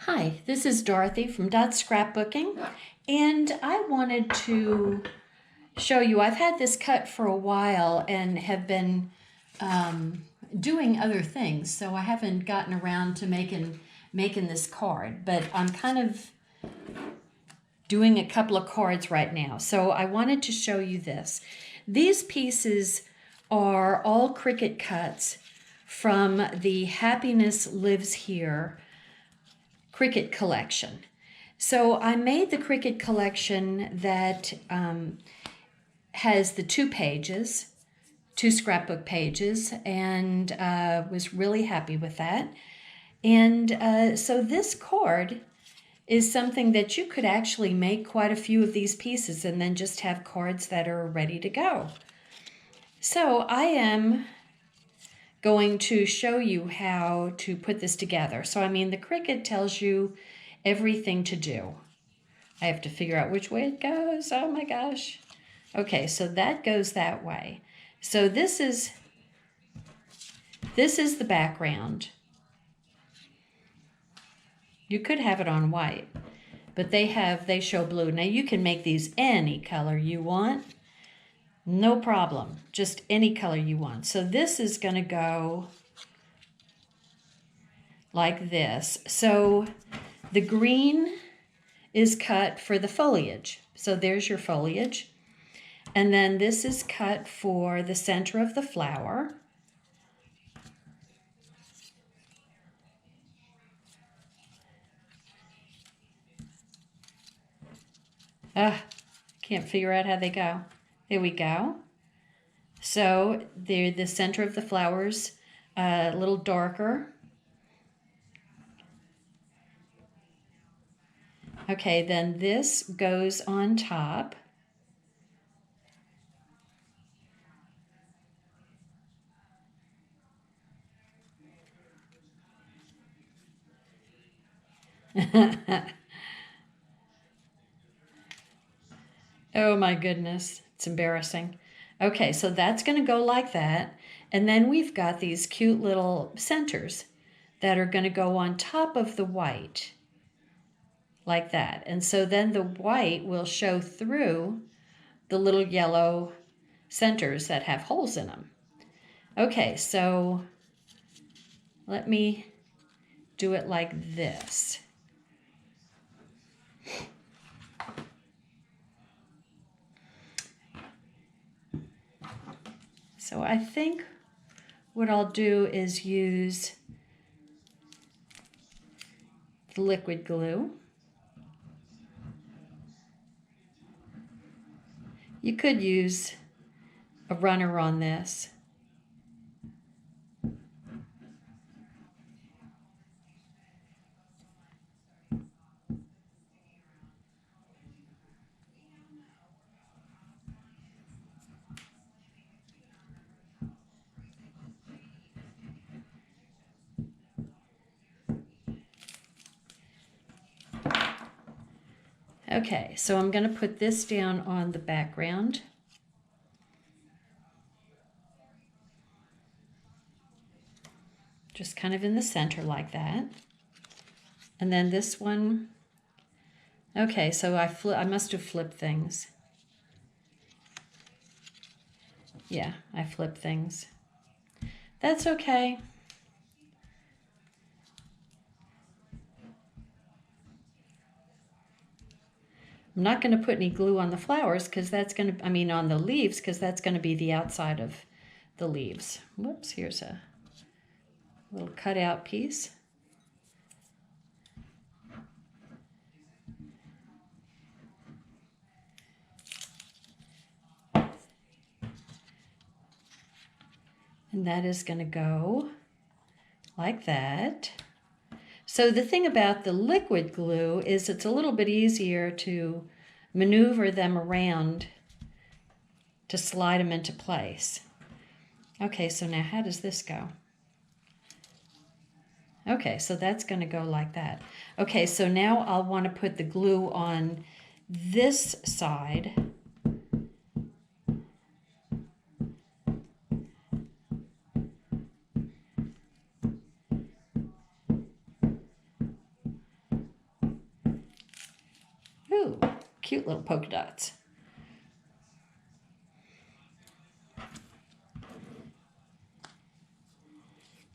Hi, this is Dorothy from Dot Scrapbooking, and I wanted to show you. I've had this cut for a while and have been doing other things, so I haven't gotten around to making this card, but I'm kind of doing a couple of cards right now. So I wanted to show you this. These pieces are all Cricut cuts from the Happiness Lives Here Cricut collection. So I made the Cricut collection that has the two scrapbook pages, and was really happy with that. And so this card is something that you could actually make quite a few of these pieces and then just have cards that are ready to go. So I am going to show you how to put this together. So the Cricut tells you everything to do. I have to figure out which way it goes. Oh my gosh. Okay, so that goes that way. So this is the background. You could have it on white, but they show blue. Now you can make these any color you want. No problem, just any color you want. So this is going to go like this. So the green is cut for the foliage. So there's your foliage. And then this is cut for the center of the flower. Can't figure out how they go. There we go. So the center of the flower's a little darker. Okay, then this goes on top. Oh my goodness, it's embarrassing. Okay, so that's going to go like that. And then we've got these cute little centers that are going to go on top of the white, like that. And so then the white will show through the little yellow centers that have holes in them. Okay, so let me do it like this. So I think what I'll do is use the liquid glue. You could use a runner on this. Okay, so I'm going to put this down on the background. Just kind of in the center like that. And then this one, okay, so I must have flipped things. Yeah, I flipped things. That's okay. I'm not going to put any glue on the flowers because that's going to, on the leaves, because that's going to be the outside of the leaves. Whoops, here's a little cutout piece. And that is going to go like that. So the thing about the liquid glue is it's a little bit easier to maneuver them around to slide them into place. Okay, so now how does this go? Okay, so that's going to go like that. Okay, so now I'll want to put the glue on this side. cute little polka dots.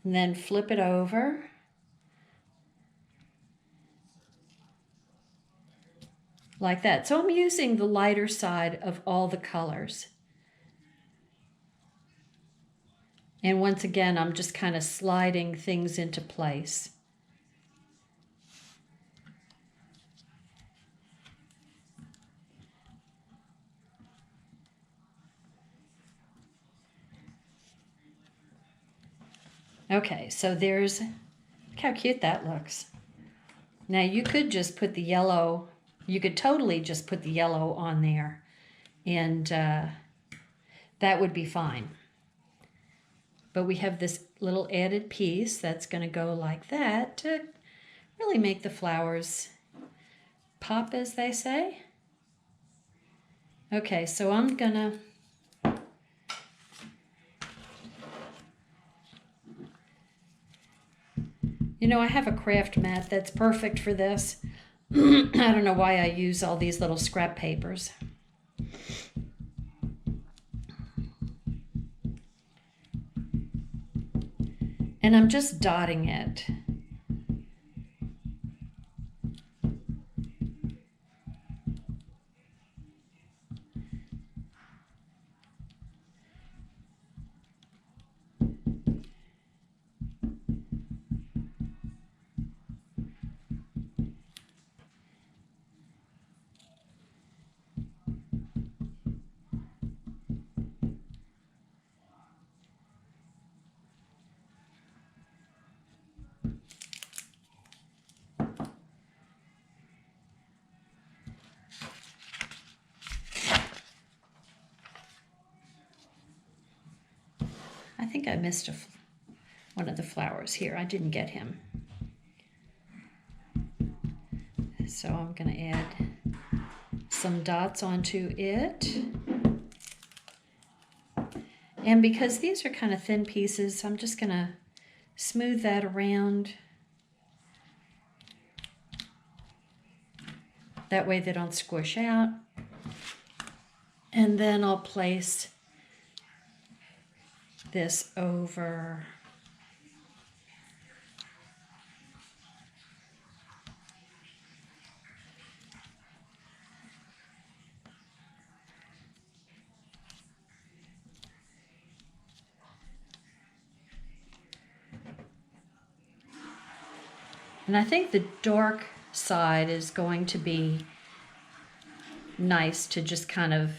And then flip it over. Like that. So I'm using the lighter side of all the colors. And once again, I'm just kind of sliding things into place. Okay, so look how cute that looks. Now you could just put the yellow, you could totally just put the yellow on there, and that would be fine. But we have this little added piece that's going to go like that to really make the flowers pop, as they say. Okay, so I'm going to I have a craft mat that's perfect for this. I don't know why I use all these little scrap papers. And I'm just dotting it. I think I missed one of the flowers here. I didn't get him. So I'm going to add some dots onto it. And because these are kind of thin pieces, I'm just going to smooth that around. That way they don't squish out. And then I'll place this over and I think the dark side is going to be nice to just kind of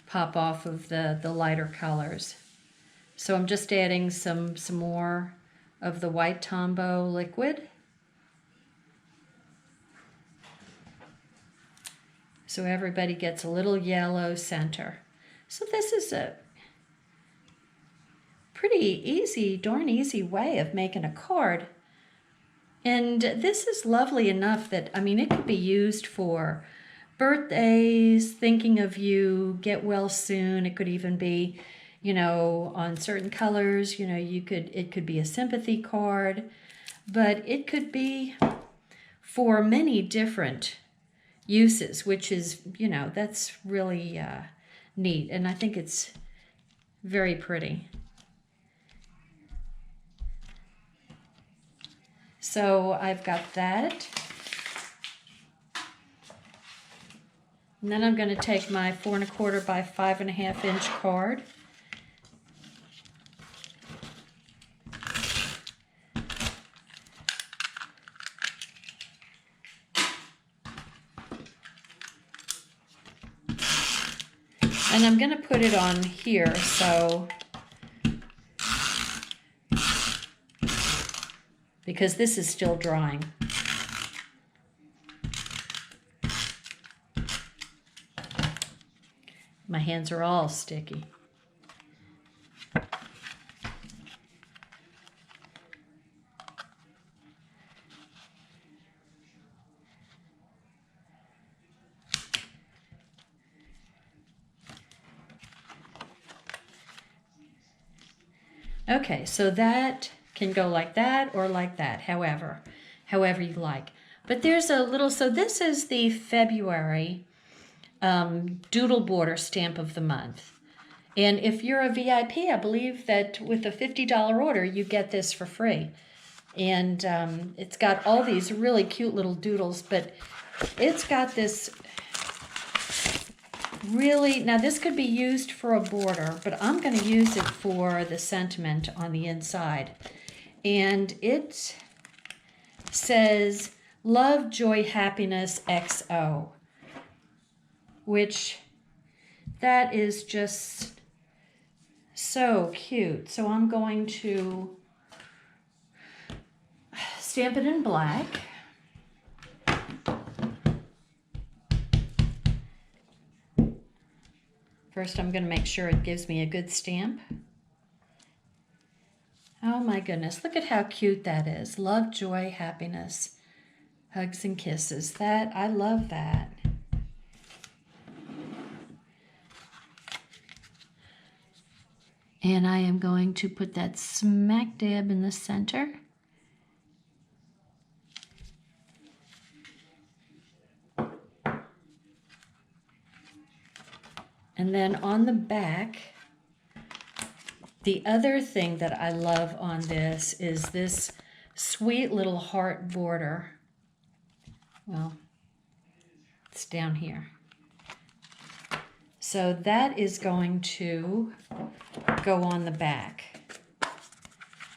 pop off of the lighter colors. So I'm just adding some more of the white Tombow liquid. So everybody gets a little yellow center. So this is a pretty easy, darn easy way of making a card. And this is lovely enough that, I mean, it could be used for birthdays, thinking of you, get well soon. It could even be, on certain colors, it could be a sympathy card, but it could be for many different uses, which is, that's really neat. And I think it's very pretty. So I've got that. And then I'm going to take my 4 1/4 by 5 1/2 inch card. And I'm going to put it on here, because this is still drying. My hands are all sticky. Okay, so that Can go like that or like that, however you like. But there's a little, so this is the February doodle border stamp of the month. And if you're a VIP, I believe that with a $50 order, you get this for free. And it's got all these really cute little doodles, but it's got this really, now this could be used for a border, but I'm going to use it for the sentiment on the inside. And it says, love, joy, happiness, XO, which that is just so cute. So I'm going to stamp it in black. First, I'm going to make sure it gives me a good stamp. Oh my goodness, look at how cute that is. Love, joy, happiness, hugs and kisses. That, I love that. And I am going to put that smack dab in the center. And then on the back, the other thing that I love on this is this sweet little heart border. Well, it's down here. So that is going to go on the back.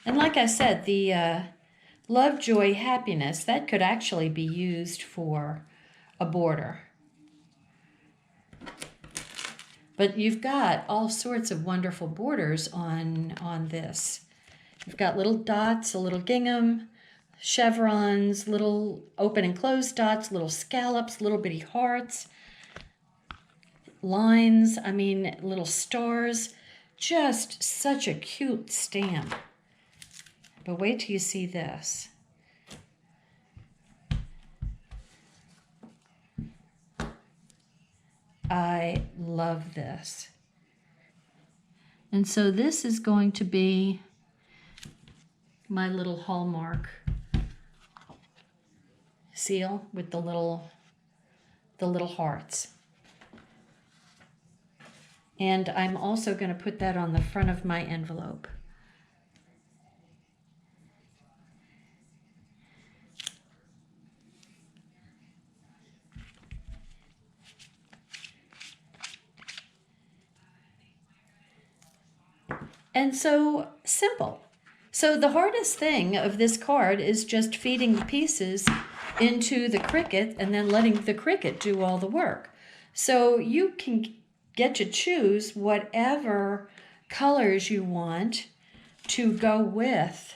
And like I said, the love, joy, happiness, that could actually be used for a border. But you've got all sorts of wonderful borders on this. You've got little dots, a little gingham, chevrons, little open and closed dots, little scallops, little bitty hearts, lines, I mean, little stars. Just such a cute stamp. But wait till you see this. I love this. And so this is going to be my little Hallmark seal with the little hearts. And I'm also going to put that on the front of my envelope. And so simple. So the hardest thing of this card is just feeding the pieces into the Cricut and then letting the Cricut do all the work. So you can get to choose whatever colors you want to go with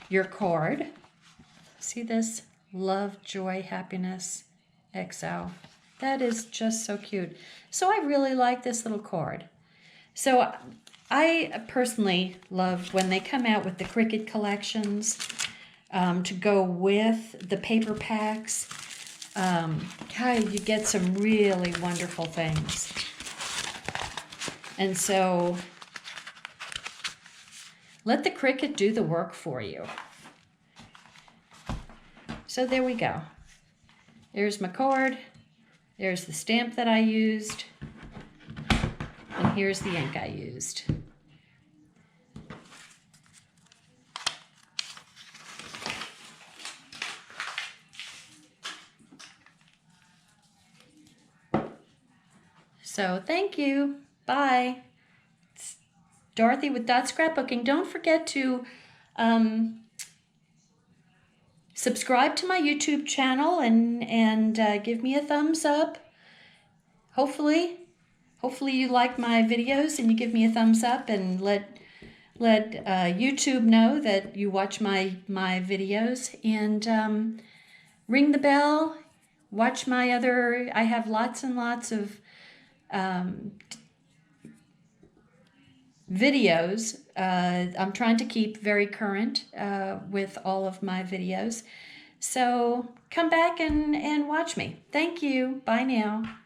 your card. See this? Love, joy, happiness, XO. That is just so cute. So I really like this little card. So I personally love when they come out with the Cricut collections to go with the paper packs. You get some really wonderful things. And so let the Cricut do the work for you. So there we go. There's my card. There's the stamp that I used. And here's the ink I used. So thank you. Bye. It's Dorothy with Dot Scrapbooking. Don't forget to subscribe to my YouTube channel and give me a thumbs up. Hopefully you like my videos and you give me a thumbs up and let YouTube know that you watch my videos, and ring the bell. Watch my other. I have lots and lots of videos. I'm trying to keep very current with all of my videos. So come back and watch me. Thank you. Bye now.